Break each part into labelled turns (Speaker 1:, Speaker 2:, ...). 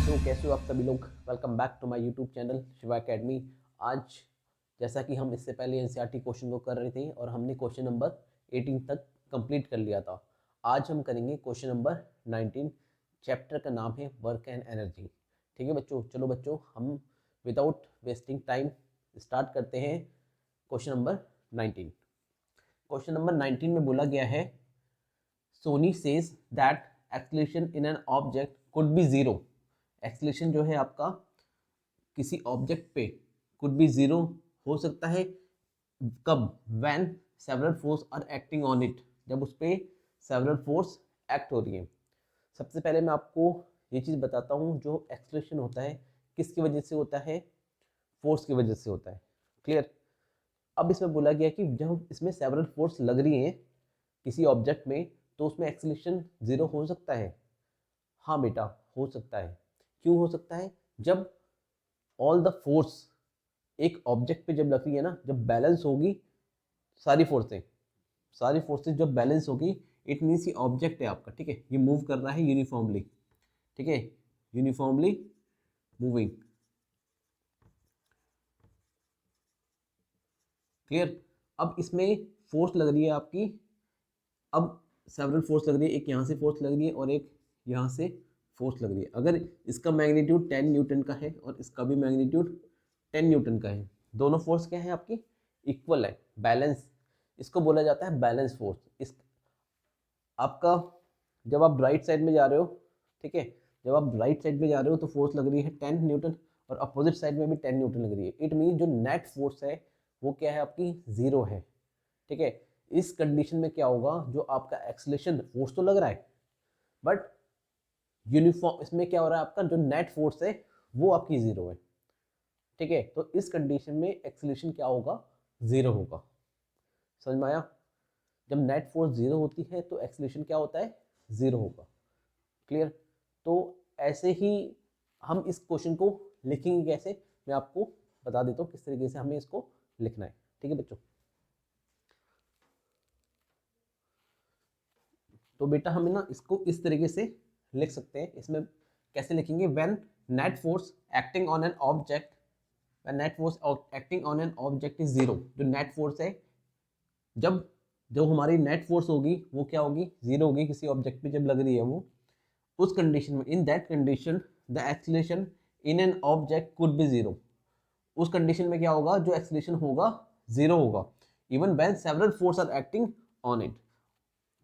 Speaker 1: बच्चों, कैसे हो आप सभी लोग। Welcome back to my YouTube channel Shiva academy. आज जैसा कि हम इससे पहले एनसीईआरटी क्वेश्चन को कर रहे थे और हमने क्वेश्चन नंबर 18 तक कंप्लीट कर लिया था। आज हम करेंगे क्वेश्चन नंबर 19। चैप्टर का नाम है वर्क एंड एनर्जी। ठीक है बच्चों, चलो बच्चों हम विदाउट वेस्टिंग टाइम स्टार्ट करते हैं क्वेश्चन नंबर 19। क्वेश्चन नंबर 19 में बोला गया है, Soni says that acceleration in an object could be zero. Acceleration जो है आपका किसी ऑब्जेक्ट पे कुड बी जीरो हो सकता है। कब? When several force are acting on it, जब उस पर सेवरल फोर्स एक्ट हो रही है। सबसे पहले मैं आपको ये चीज़ बताता हूँ, जो एक्सेलरेशन होता है किसकी वजह से होता है? फोर्स की वजह से होता है। क्लियर। अब इसमें बोला गया कि जब इसमें सेवरल फोर्स लग रही हैं किसी ऑब्जेक्ट में, तो उसमें एक्सेलरेशन जीरो हो सकता है। हाँ बेटा, हो सकता है। क्यों हो सकता है? जब ऑल द फोर्स एक ऑब्जेक्ट पे जब लग रही है ना, जब बैलेंस होगी सारी फोर्सेस जब बैलेंस होगी, इट मीन्स ये ऑब्जेक्ट है आपका, ठीक है, ये मूव कर रहा है यूनिफॉर्मली, ठीक है, यूनिफॉर्मली मूविंग। क्लियर। अब इसमें फोर्स लग रही है आपकी, अब सेवरल फोर्स लग रही है, एक यहाँ से फोर्स लग रही है और एक यहाँ से फोर्स लग रही है। अगर इसका मैग्नीट्यूड 10 न्यूटन का है और इसका भी मैग्नीट्यूड 10 न्यूटन का है, दोनों फोर्स क्या है आपकी? इक्वल है, बैलेंस। इसको बोला जाता है बैलेंस फोर्स। इस आपका जब आप राइट साइड में जा रहे हो, ठीक है, जब आप राइट साइड में जा रहे हो तो फोर्स लग रही है 10 न्यूटन और अपोजिट साइड में भी 10 न्यूटन लग रही है। इट मीन जो नेट फोर्स है वो क्या है आपकी? जीरो है। ठीक है। इस कंडीशन में क्या होगा, जो आपका एक्सेलरेशन फोर्स तो लग रहा है बट यूनिफॉर्म, इसमें क्या हो रहा है आपका जो नेट फोर्स है वो आपकी जीरो है। ठीक है, तो इस कंडीशन में एक्सेलरेशन क्या होगा? जीरो होगा। समझ में आया? जब नेट फोर्स जीरो होती है तो एक्सेलरेशन क्या होता है? जीरो होगा। क्लियर। तो ऐसे ही हम इस क्वेश्चन को लिखेंगे कैसे, मैं आपको बता देता हूँ किस तरीके से हमें इसको लिखना है। ठीक है बच्चों, तो बेटा हमें ना इसको इस तरीके से लिख सकते हैं। इसमें कैसे लिखेंगे? When net force acting on an object, when net force acting on an object is zero. जो नेट फोर्स है, जब जो हमारी नेट फोर्स होगी वो क्या होगी? जीरो होगी। किसी ऑब्जेक्ट पे जब लग रही है वो, उस कंडीशन में, in that condition the acceleration in an object could be zero. उस कंडीशन में क्या होगा? जो एक्सेलरेशन होगा जीरो होगा, even when several force are acting on it.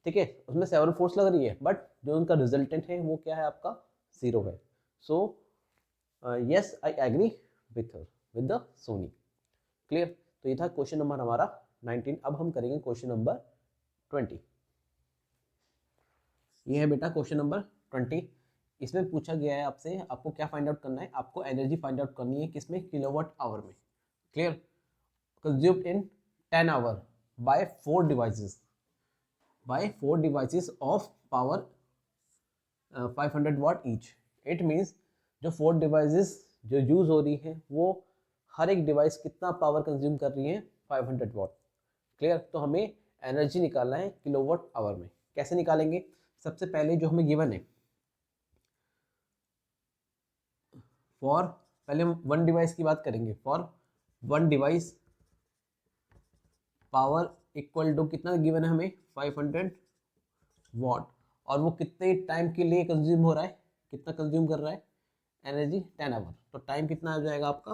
Speaker 1: ठीक है, उसमें सेवरल फोर्स लग रही है बट जो उनका रिजल्टेंट है वो क्या है आपका? जीरो है। So yes I agree with with the Soni. Clear. तो ये था क्वेश्चन नंबर हमारा 19। अब हम करेंगे क्वेश्चन नंबर 20। ये है बेटा क्वेश्चन नंबर 20। इसमें पूछा गया है आपसे, आपको क्या फाइंड आउट करना है? आपको एनर्जी फाइंड आउट करनी है। किसमें? किलोवाट आवर में। Clear. Consumed in 10 hour by 4 devices, by 4 devices of power 500 watt each. It means जो 4 डिवाइसेस जो यूज हो रही है वो हर एक डिवाइस कितना पावर कंज्यूम कर रही है? 500 वाट। क्लियर। तो हमें एनर्जी निकालना है किलोवाट आवर में। कैसे निकालेंगे? सबसे पहले जो हमें गिवन है, फॉर, पहले हम वन डिवाइस की बात करेंगे। For one device power equal to कितना गिवन है हमें? 500 वाट। और वो कितने टाइम के लिए कंज्यूम हो रहा है? कितना कंज्यूम कर रहा है एनर्जी? 10 आवर। तो टाइम कितना आ जाएगा आपका?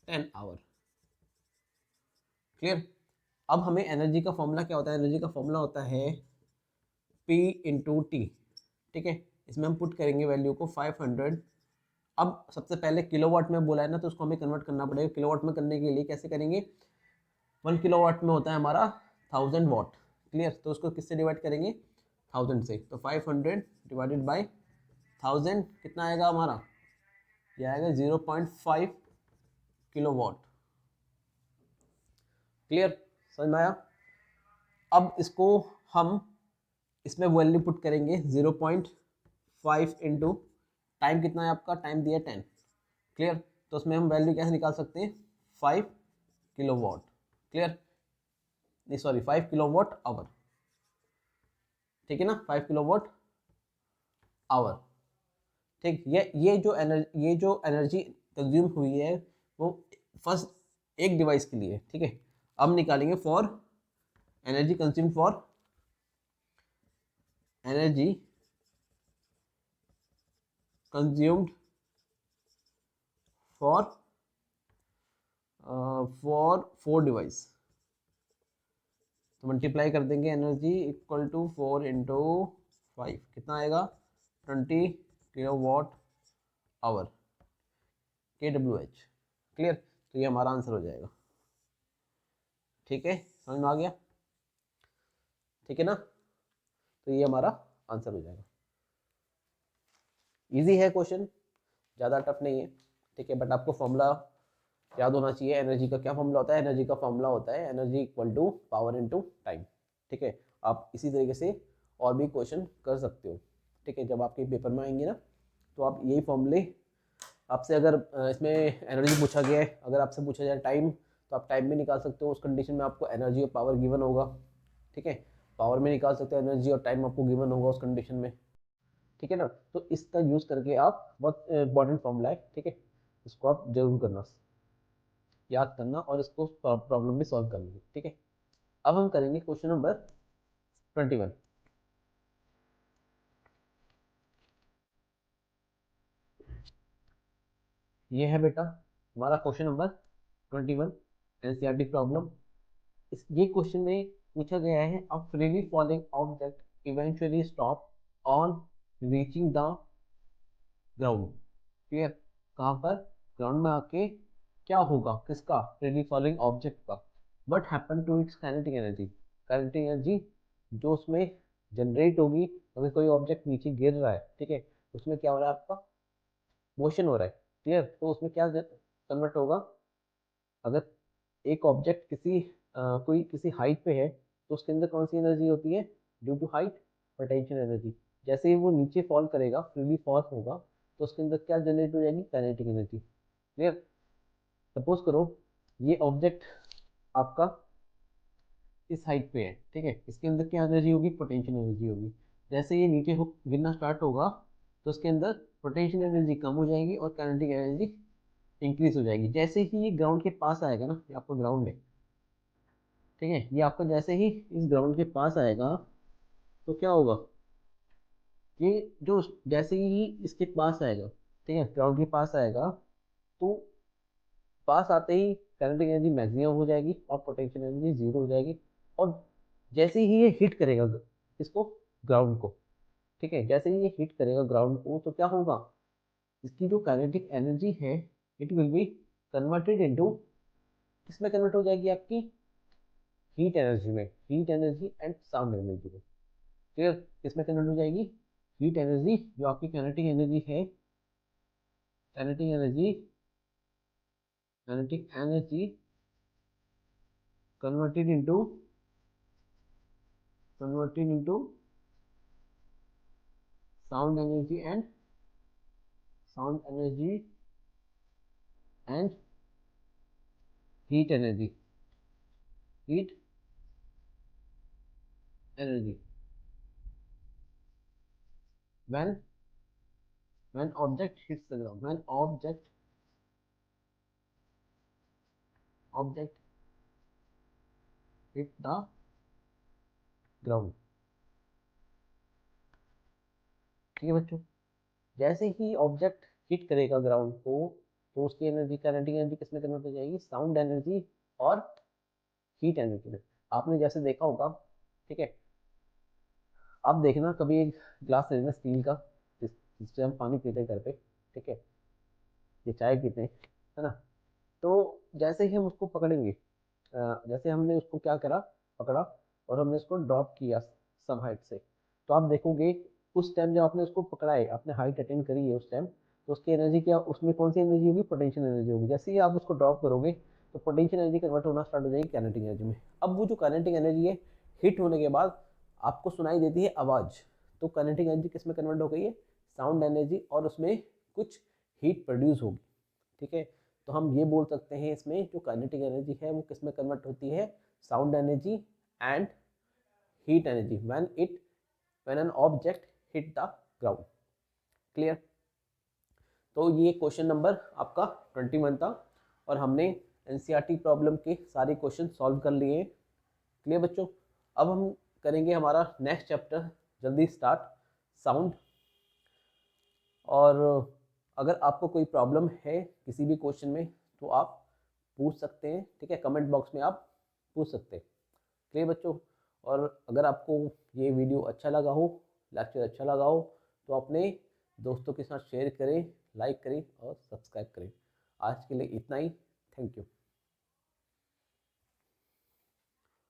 Speaker 1: 10 आवर। क्लियर। अब हमें एनर्जी का फॉर्मूला क्या होता है? एनर्जी का फॉर्मूला होता है P इंटू टी। ठीक है, इसमें हम पुट करेंगे वैल्यू को 500। अब सबसे पहले किलोवाट में बोला है ना, तो उसको हमें कन्वर्ट करना पड़ेगा। किलोवाट में करने के लिए कैसे करेंगे? 1 किलोवाट में होता है हमारा 1000 वाट। क्लियर। तो उसको किससे डिवाइड करेंगे? 1000 से। तो 500 डिवाइडेड बाई 1000 कितना आएगा हमारा? ये आएगा 0.5 किलोवाट। क्लियर, समझ में आया? अब इसको हम इसमें वैल्यू पुट करेंगे 0.5 इंटू टाइम कितना है आपका? टाइम दिया 10। क्लियर। तो उसमें हम वैल्यू कैसे निकाल सकते हैं? 5 किलोवाट। क्लियर, नहीं सॉरी 5 किलोवाट आवर। ठीक है ना, 5 किलोवाट आवर। ठीक, ये जो एनर्जी कंज्यूम हुई है वो फर्स्ट एक डिवाइस के लिए, ठीक है। अब निकालेंगे for energy consume for energy consumed for 4 device. तो मल्टीप्लाई कर देंगे एनर्जी इक्वल टू 4 इंटू 5, कितना आएगा 20 kilo watt hour kWh। Clear, तो ये हमारा आंसर हो जाएगा। ठीक है, समझ में आ गया, ठीक है ना। तो ये हमारा आंसर हो जाएगा। इजी है क्वेश्चन, ज़्यादा टफ नहीं है, ठीक है। बट आपको फॉर्मूला याद होना चाहिए। एनर्जी का क्या फॉर्मूला होता है? एनर्जी का फॉर्मूला होता है energy equal to power into time, ठीक है। आप इसी तरीके से और भी क्वेश्चन कर सकते हो, ठीक है। जब आपके पेपर में आएंगे ना, तो आप यही फॉर्मूले आपसे, अगर इसमें एनर्जी पूछा गया है, अगर आपसे पूछा जाए टाइम, तो आप टाइम में निकाल सकते हो। उस कंडीशन में आपको एनर्जी और पावर गिवन होगा, ठीक है। पावर में निकाल सकते हो एनर्जी, और टाइम आपको गिवन होगा उस कंडीशन में, ठीक है ना। तो इसका यूज़ करके आप, बहुत इंपॉर्टेंट फॉर्मूला है, ठीक है, इसको आप जरूर करना, याद करना, और इसको प्रॉब्लम भी सॉल्व करनी है, ठीक है। अब हम करेंगे क्वेश्चन नंबर 21। ये है बेटा हमारा क्वेश्चन नंबर 21, एनसीईआरटी प्रॉब्लम। इस ये क्वेश्चन में पूछा गया है, a freely falling object eventually stop on reaching the ground. Clear, कहाँ पर? ग्राउंड में आके क्या होगा, किसका? फ्रीली फॉलिंग ऑब्जेक्ट का। What happen to its kinetic energy? Kinetic energy जो उसमें जनरेट होगी, अगर कोई ऑब्जेक्ट नीचे गिर रहा है, ठीक है, उसमें क्या हो रहा है? आपका मोशन हो रहा है। क्लियर, तो उसमें क्या कन्वर्ट होगा? अगर एक ऑब्जेक्ट कोई किसी हाइट पे है, तो उसके अंदर कौन सी एनर्जी होती है? Due to height, potential energy. जैसे ही वो नीचे फॉल करेगा, फ्रीली फॉल होगा, तो उसके अंदर क्या जनरेट हो जाएगी? Kinetic energy. क्लियर, सपोज करो ये ऑब्जेक्ट आपका इस हाइट पे है, ठीक है, इसके अंदर क्या एनर्जी होगी? पोटेंशियल एनर्जी होगी। जैसे ये नीचे हो गिरना स्टार्ट होगा, तो उसके अंदर पोटेंशियल एनर्जी कम हो जाएगी और काइनेटिक एनर्जी इंक्रीज हो जाएगी। जैसे ही ये ग्राउंड के पास आएगा ना, ये आपका ग्राउंड है, ठीक है, ये आपका जैसे ही इस ग्राउंड के पास आएगा, तो क्या होगा? ये जो जैसे ही इसके पास आएगा, ठीक है, ग्राउंड के पास आएगा, तो पास आते ही काइनेटिक एनर्जी मैक्सिमम हो जाएगी और पोटेंशियल एनर्जी जीरो हो जाएगी। और जैसे ही ये हिट करेगा इसको, ग्राउंड को, ठीक है, जैसे ही ये हिट करेगा ग्राउंड को, तो क्या होगा? इसकी जो काइनेटिक एनर्जी है, it will be converted into, किसमें कन्वर्ट हो जाएगी? आपकी हीट एनर्जी में, heat energy and sound energy में। क्लियर, किसमें कन्वर्ट हो जाएगी? हीट एनर्जी, जो आपकी काइनेटिक एनर्जी है, kinetic energy, kinetic energy converted into, converted into sound energy and, sound energy and heat energy, heat energy. when when object hits the ground, when object hit the ground, ठीक है बच्चों। जैसे ही object hit करेगा ground को, तो उसकी energy, kinetic energy किसमें convert हो जाएगी? साउंड एनर्जी और हीट एनर्जी में। आपने जैसे देखा होगा, ठीक है, आप देखना कभी एक ग्लास ले लेना स्टील का, जिससे हम पानी पीते हैं घर पे, ठीक है, ये चाय पीते हैं, है ना। तो जैसे ही हम उसको पकड़ेंगे, जैसे हमने उसको क्या करा, पकड़ा, और हमने उसको ड्रॉप किया सम हाइट से, तो आप देखोगे उस टाइम जब आपने उसको पकड़ा है, आपने हाइट अटेंड करी है उस टाइम, तो उसकी एनर्जी क्या, उसमें कौन सी एनर्जी होगी? पोटेंशियल एनर्जी होगी। जैसे ही आप उसको ड्रॉप करोगे, तो पोटेंशियल एनर्जी कन्वर्ट होना स्टार्ट हो जाएगी काइनेटिक एनर्जी में। अब वो जो काइनेटिक एनर्जी है, हिट होने के बाद आपको सुनाई देती है आवाज़, तो काइनेटिक एनर्जी किस में कन्वर्ट हो गई है? साउंड एनर्जी, और उसमें कुछ हीट प्रोड्यूस होगी, ठीक है। तो हम ये बोल सकते हैं इसमें जो काइनेटिक एनर्जी है वो किस में कन्वर्ट होती है? Sound energy and heat energy, when an object hit the ground. Clear, तो ये क्वेश्चन नंबर आपका 21 था और हमने एनसीईआरटी प्रॉब्लम के सारे क्वेश्चन सॉल्व कर लिए हैं। क्लियर बच्चों? अब हम करेंगे हमारा नेक्स्ट चैप्टर जल्दी स्टार्ट, साउंड। और अगर आपको कोई प्रॉब्लम है किसी भी क्वेश्चन में तो आप पूछ सकते हैं, ठीक है, कमेंट बॉक्स में आप पूछ सकते हैं। क्लियर बच्चों? और अगर आपको ये वीडियो अच्छा लगा हो, लेक्चर अच्छा लगा हो, तो अपने दोस्तों के साथ शेयर करें, लाइक करें और सब्सक्राइब करें। आज के लिए इतना ही। Thank you.